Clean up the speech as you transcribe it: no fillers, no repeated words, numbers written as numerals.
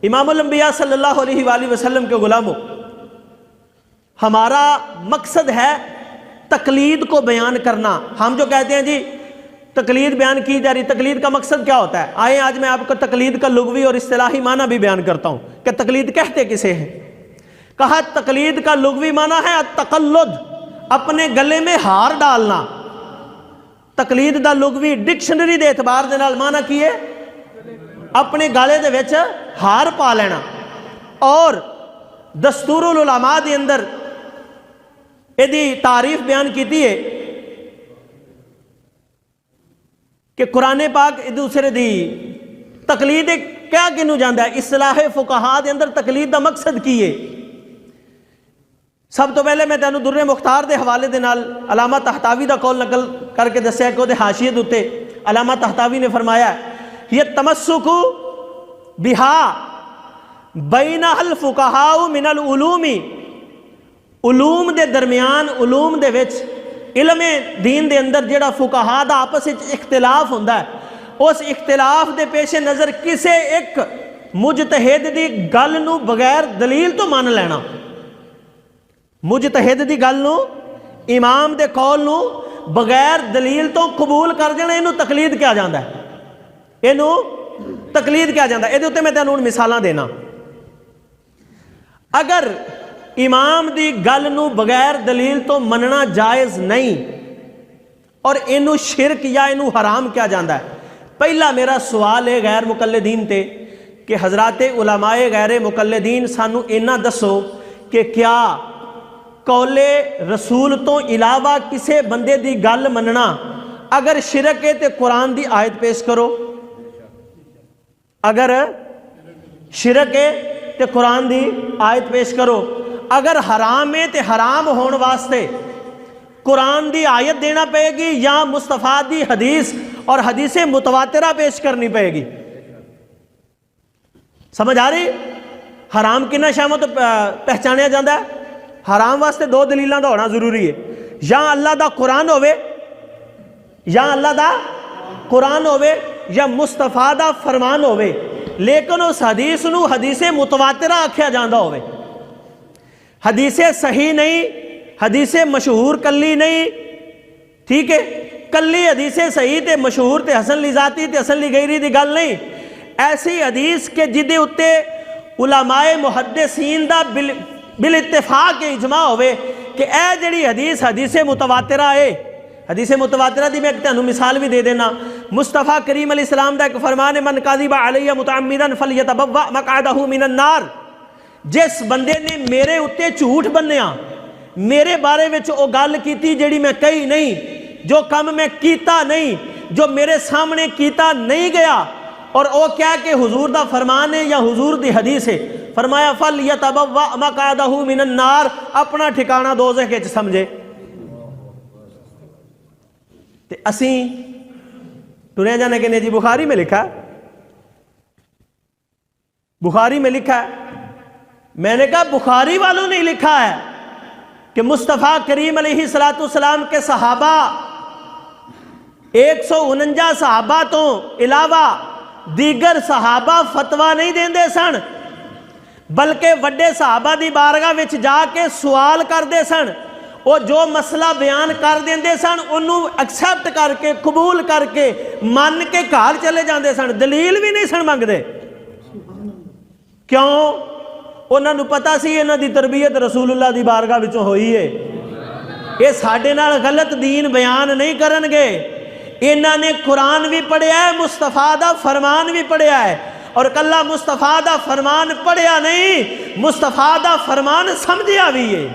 امام الانبیاء صلی اللہ علیہ وآلہ وسلم کے غلاموں، ہمارا مقصد ہے تقلید کو بیان کرنا۔ ہم جو کہتے ہیں جی تقلید بیان کی جا رہی، تقلید کا مقصد کیا ہوتا ہے؟ آئیں آج میں آپ کو تقلید کا لغوی اور اصطلاحی معنی بھی بیان کرتا ہوں کہ تقلید کہتے کسے ہیں۔ کہا تقلید کا لغوی معنی ہے التقلد، اپنے گلے میں ہار ڈالنا۔ تقلید دا لغوی ڈکشنری دے اعتبار دے نال معنی کی ہے اپنے گالے دے وچ ہار پا لینا۔ اور دستور العلماء دے اندر ایدی تعریف بیان کیتی ہے کہ قرآن پاک دوسرے دی تقلید کیا کنوں جاندہ ہے؟ اصلاح فقہاء دے اندر تقلید دا مقصد کی ہے۔ سب تو پہلے میں تینوں در مختار دے حوالے دے نال علامہ طحطاوی دا قول نقل کر کے دسیا کہ وہ دے حاشیے دوتے علامہ طحطاوی نے فرمایا یہ تمسک بہا بین الفقہاء من العلوم، علوم دے درمیان، علوم دے وچ علم دین دے اندر جڑا فقہاء دا آپس وچ اختلاف ہوندا ہے، اس اختلاف دے پیش نظر کسے ایک مجتہد دی گل نو بغیر دلیل تو مان لینا، مجتہد دی گل نو، امام دے قول نو بغیر دلیل تو قبول کر جانا، اینو تقلید کیا جاندا ہے، اینو تقلید کیا جاندا ہے۔ ایدے اوتے میں تینوں مثالاں دینا۔ اگر امام دی گل نو بغیر دلیل تو مننا جائز نہیں اور اینو شرک یا اینو حرام کیا جاندا ہے، پہلا میرا سوال ہے غیر مقلدین تے کہ حضرات علماء غیر مقلدین سانو اینا دسو کہ کیا قول رسول تو علاوہ کسے بندے دی گل مننا اگر شرک ہے تے قرآن دی آیت پیش کرو، اگر شرک ہے تے قرآن دی آیت پیش کرو، اگر حرام ہے تے حرام ہون واسطے قرآن دی آیت دینا پڑے گی یا مصطفیٰ دی حدیث اور حدیث متواترہ پیش کرنی پڑے گی۔ سمجھ آ رہی؟ حرام کنہ شاموں تو پہچانیا جاندہ ہے، حرام واسطے دو دلیلاں دا ہونا ضروری ہے، یا اللہ دا قرآن ہوئے، یا اللہ دا قرآن ہوئے یا مصطفیٰ دا فرمان ہوئے، لیکن اس حدیث نو حدیث متواترہ آکھیا جاندہ ہوئے، حدیث صحیح نہیں، حدیث مشہور کلی نہیں، ٹھیک ہے، کلی حدیث صحیح تے مشہور تے حسن لی ذاتی تے حسن لی غیری دی گل نہیں، ایسی حدیث کے جدے اتے علماء محدثین دا بالاتفاق اجماع ہوئے کہ اے جڑی حدیث حدیث متواترہ ہے۔ حدیث متواترہ دی میں ایک مثال بھی دے دینا، مصطفیٰ کریم علیہ السلام دا ایک فرمان ہے من کذب علی متعمدا فلیتبوأ مقعدہ من النار، جس بندے نے میرے اتے جھوٹ بنیا، میرے بارے وچ او گل کیتی جڑی میں کہی نہیں، جو کم میں کیتا نہیں، جو میرے سامنے کیتا نہیں گیا، اور او کیا کہ حضور دا فرمان ہے یا حضور دی حدیث ہے، فرمایا فَلْيَتَبَوَّأْ مَقْعَدَهُ مِنَ النَّارِ، اپنا ٹھکانہ دوزخ وچ سمجھے۔ تے اسیں ٹرے جانے کے نے جی بخاری میں لکھا ہے، بخاری میں لکھا ہے، میں نے کہا بخاری والوں نے لکھا ہے کہ مصطفیٰ کریم علیہ السلام کے صحابہ 149 صحابہ تو علاوہ دیگر صحابہ فتویٰ نہیں دین دے سن، بلکہ وڈے صحابہ دی بارگاہ وچ جا کے سوال کر دے سن، وہ جو مسئلہ بیان کر دین دے سن انہوں ایکسیپٹ کر کے قبول کر کے مان کے گھر چلے جان دے سن، دلیل بھی نہیں سن مانگ دے۔ کیوں؟ انہوں نے پتا سی انہوں دی تربیت رسول اللہ دی بارگاہ وچوں ہوئی ہے، یہ ساڈے نال غلط دین بیان نہیں کرن گے، انہوں نے قرآن بھی پڑھیا ہے، مصطفیٰ دا فرمان بھی پڑھیا ہے، اور کلہ مصطفیٰ دا فرمان پڑھیا نہیں، مصطفیٰ دا فرمان سمجھیا بھی ہے۔